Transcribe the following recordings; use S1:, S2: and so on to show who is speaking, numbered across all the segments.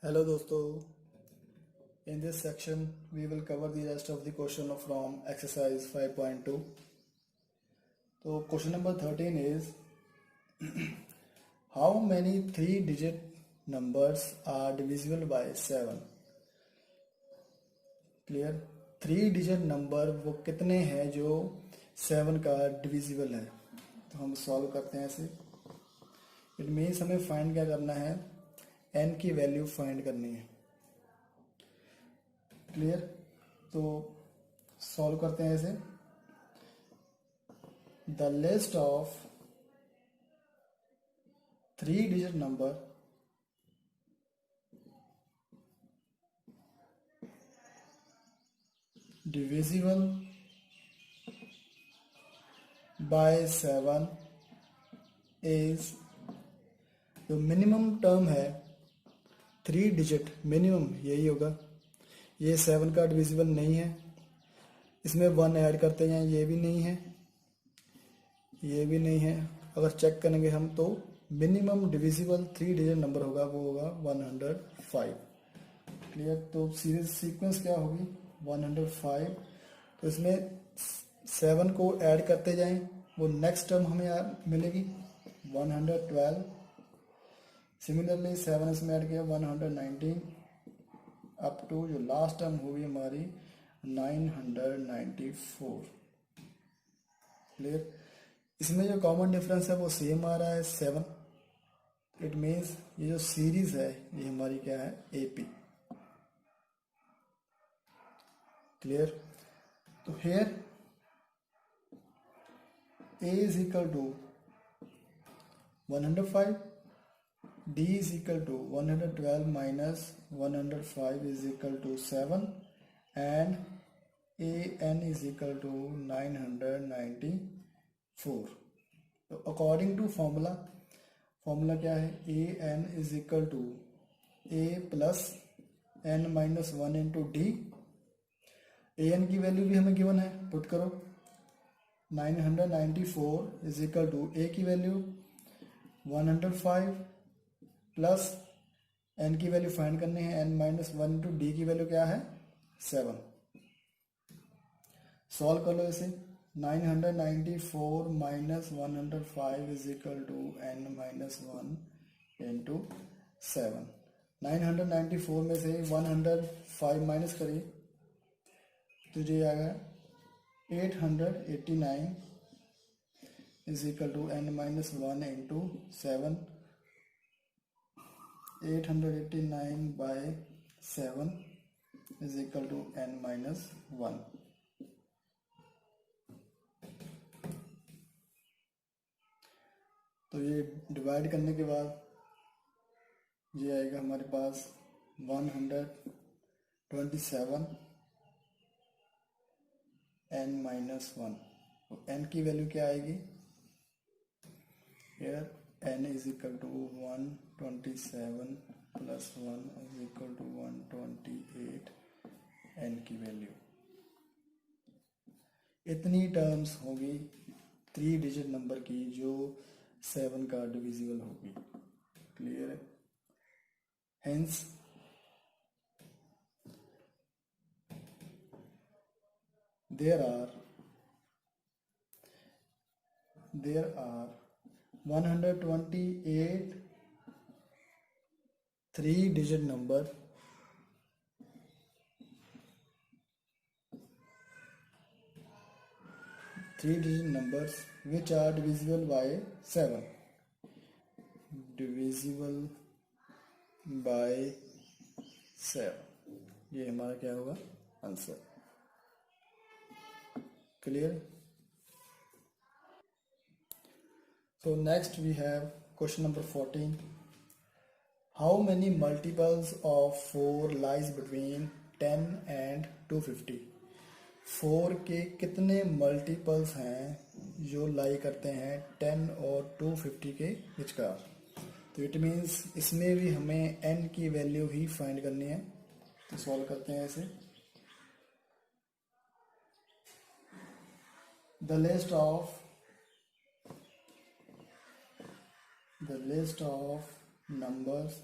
S1: Hello दोस्तों, in this section we will cover the rest of the question from exercise 5.2. तो question number 13 is how many three digit numbers are divisible by 7? Clear, three digit number वो कितने हैं जो 7 का divisible है। तो हम सॉल्व करते हैं ऐसे। इट मीन्स हमें फाइंड क्या करना है, n की वैल्यू फाइंड करनी है। क्लियर, तो सॉल्व करते हैं ऐसे। The list of three digit number divisible by 7 is, जो मिनिमम टर्म है थ्री डिजिट मिनिमम यही होगा। ये 7 का डिविजिबल नहीं है, इसमें 1 ऐड करते हैं, ये भी नहीं है, ये भी नहीं है। अगर चेक करेंगे हम तो minimum divisible three digit number होगा, वो होगा 105। क्लियर, तो सीरीज सीक्वेंस क्या होगी 105। तो इसमें 7 को ऐड करते जाएं, वो नेक्स्ट टर्म हमें मिलेगी 112। सिमिलरली 7 इसमें ऐड किया 119 अप टू जो लास्ट टर्म होगी हमारी 994। क्लियर, इसमें जो कॉमन डिफरेंस है वो सेम आ रहा है 7। इट मीन्स ये जो सीरीज है ये हमारी क्या है, एपी। क्लियर, तो here a is equal to 105, d is equal to 112 minus 105 is equal to 7 and an is equal to 994। तो अकॉर्डिंग टू फॉर्मूला क्या है, an is equal to a plus n minus 1 into d। an की value भी हमें given है, put करो 994 is equal to a की value 105 plus n की वैल्यू फाइंड करनी है, n माइनस 1 इंटू डी की वैल्यू क्या है 7। सॉल्व कर लो इसे। 994 minus 105 is equal to n minus 1 into 7। 994 में से 105 माइनस करिए तो ये आएगा 889 is equal to n minus 1 into 7। 889 by 7 is equal to n minus 1। तो ये डिवाइड करने के बाद ये आएगा हमारे पास 127 n माइनस 1। तो n की वैल्यू क्या आएगी, here n is equal to 127 plus 1 is equal to 128 n की वैल्यू। इतनी टर्म्स होगी थ्री डिजिट नंबर की जो 7 का डिविजिबल होगी। क्लियर है, hence there are 128 three digit number which are divisible by 7। divisible by 7, ये हमारा क्या होगा answer. Clear, so next we have question number 14। how many multiples of 4 lies between 10 and 250? 4 के कितने मल्टीपल्स हैं जो लाई करते हैं 10 और 250 के विचकार। तो इट मीन्स इसमें भी हमें n की वैल्यू ही फाइंड करनी है। तो सॉल्व करते हैं ऐसे। The list of numbers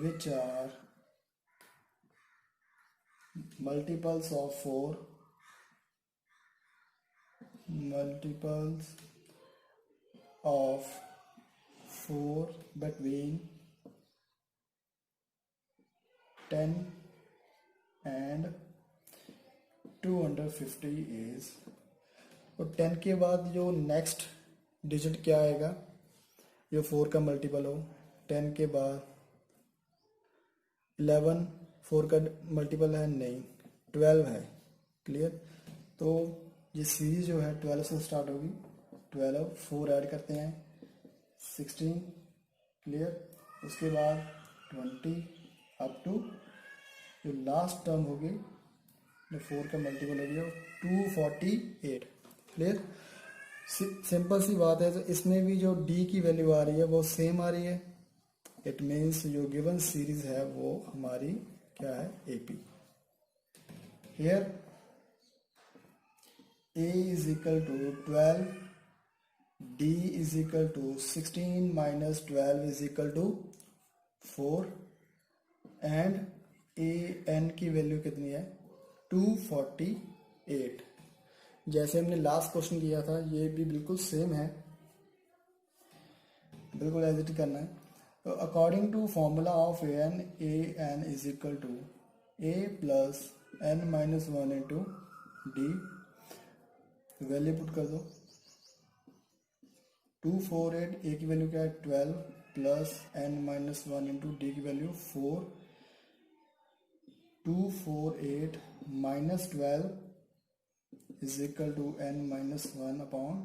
S1: which are multiples of 4, multiples of 4 between 10 and 250 is, तो 10 के बाद जो नेक्स्ट डिजिट क्या आएगा, जो 4 का मल्टीपल हो। 10 के बाद 11 4 का मल्टीपल है नहीं, 12 है। क्लियर। तो ये सीरीज जो है 12 से स्टार्ट होगी। 12 4 ऐड करते हैं 16। क्लियर। उसके बाद 20 अप टू जो लास्ट टर्म होगी, जो 4 का मल्टीपल होगी, 248। क्लियर। सिंपल सी बात है। तो इसमें भी जो डी की वैल्यू आ रही है वो सेम आ रही है। इट मीन्स जो गिवन सीरीज है वो हमारी क्या है, AP. Here a is equal to 12, d is equal to 16 minus 12 is equal to 4 and a n की वैल्यू कितनी है, 248। जैसे हमने लास्ट क्वेश्चन किया था, ये भी बिल्कुल सेम है, बिल्कुल एज इट करना है। तो according to formula of A N is equal to A plus N minus 1 into D. Value put कर दो। 248, ए की वैल्यू क्या है 12 plus N minus 1 into D की value 4। 248 minus 12 is equal to N minus 1 upon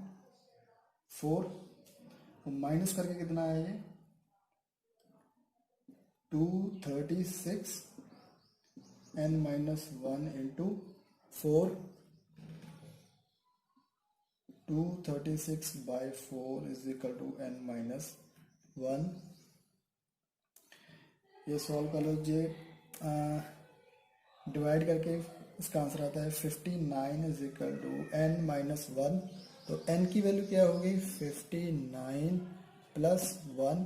S1: 4। Minus करके कितना है ये, 236 N minus 1 into 4। 236 by 4 is equal to N minus 1। ये सॉल्व कर लो। ये डिवाइड करके इसका आंसर आता है 59 is equal to N minus 1। तो एन की वैल्यू क्या होगी, 59 plus 1,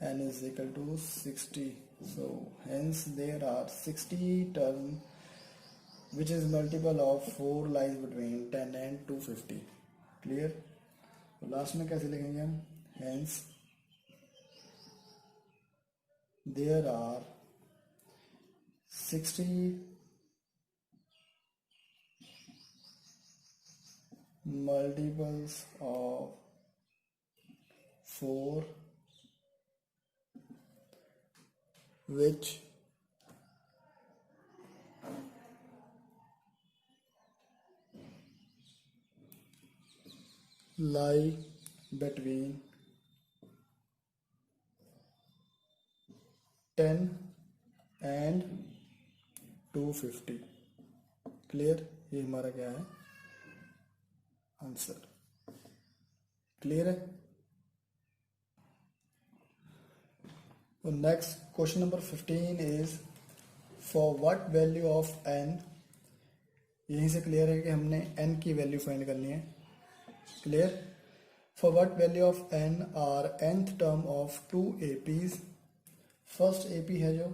S1: n is equal to 60। So hence there are 60 term which is multiple of 4 lies between 10 and 250. Clear. तो लास्ट में कैसे लिखेंगे हम, hence there are 60 multiples of 4 which lie between 10 and 250। Clear. ये हमारा क्या है, आंसर। क्लियर है। तो next question number 15 is for what value of n. यहीं से क्लियर है कि हमने एन की वैल्यू फाइंड करनी है। Clear. For what value of n are nth term of 2 APs. First AP है जो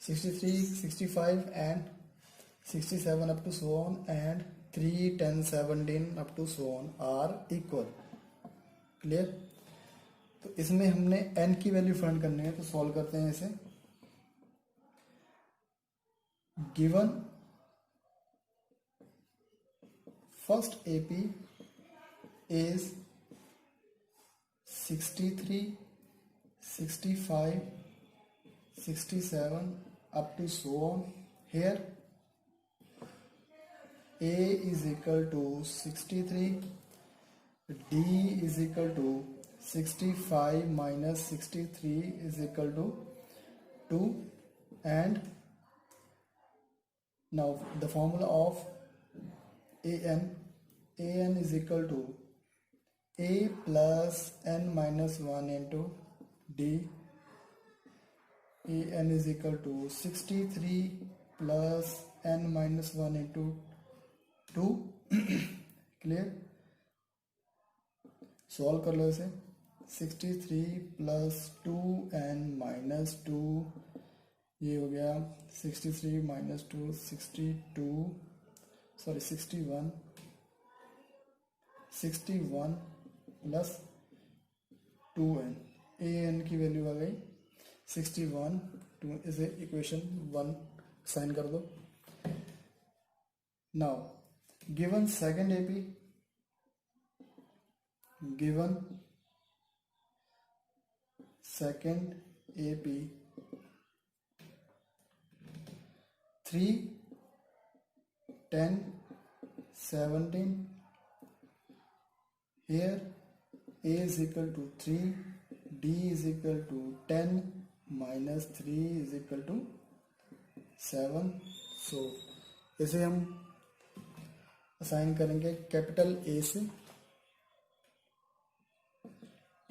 S1: 63, 65 and 67 up to so on and 3, 10, 17 up to so on are equal. Clear. तो इसमें हमने n की वैल्यू फाइंड करनी है। तो सॉल्व करते हैं इसे। Given first AP is 63, 65, 67 up to so on. Here A is equal to 63, D is equal to 65 minus 63 is equal to 2, and now the formula of an is equal to a plus n minus 1 into d. an is equal to 63 plus n minus 1 into 2। Clear. Solve कर लो इसे। 63 plus 2n-2, ये हो गया 63 minus 2 62, sorry 61 plus 2n, an की value आ गई 61, 2, इसे equation 1 sign कर दो। Now given second AP, given second AP 3, 10, 17, here a is equal to 3, d is equal to 10 minus 3 is equal to 7। So इसे हम असाइन करेंगे कैपिटल ए से,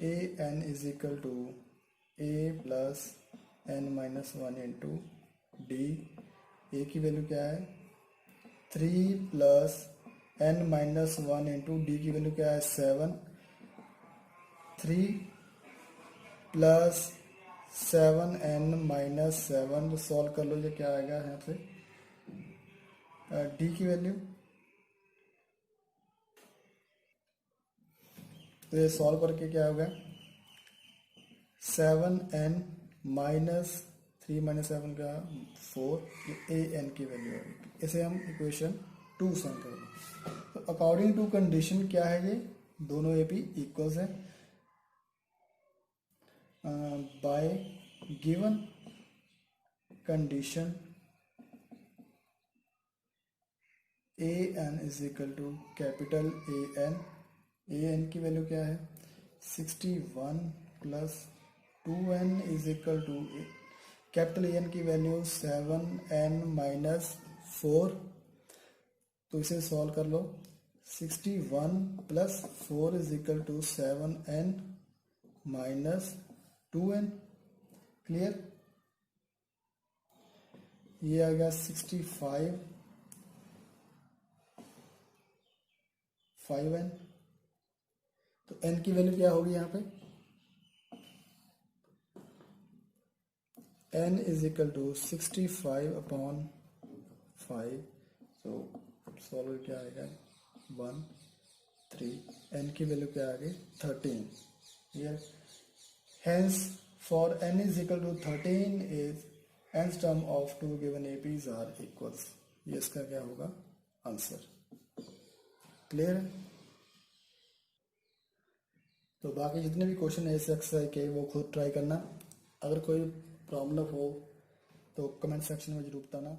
S1: A N is equal to A plus N minus 1 into D. A की value क्या है 3 plus N minus 1 into D की value क्या है 7। 3 प्लस 7n माइनस 7, तो सॉल्व कर लो, ये क्या आएगा यहाँ पे डी की वैल्यू। तो ये सॉल्व करके क्या होगा 7n माइनस 3 माइनस 7 का 4, ये ए एन की वैल्यू है। इसे हम इक्वेशन 2 साइन कर दें। तो अकॉर्डिंग टू कंडीशन क्या है, ये दोनों ए पी इक्वल्स है। By given condition a N is equal to capital A n की वैल्यू क्या है 61 plus 2n is equal to capital A n की वैल्यू 7n माइनस 4। तो इसे सॉल्व कर लो, 61 plus 4 is equal to 7n minus 2n। Clear, ये आ गया 65 5n। तो n की वैल्यू क्या होगी यहाँ पे n is equal to 65 upon 5। तो सॉल्व क्या आएगा 1 3, n की वैल्यू क्या आ गई 13। Clear, hence for n is equal to 13 is nth term of 2 given APs are equals. ये इसका क्या होगा आंसर। क्लियर है। तो बाकी जितने भी क्वेश्चन है इस एक्सरसाइज के वो खुद ट्राई करना। अगर कोई प्रॉब्लम हो तो कमेंट सेक्शन में जरूर बताना।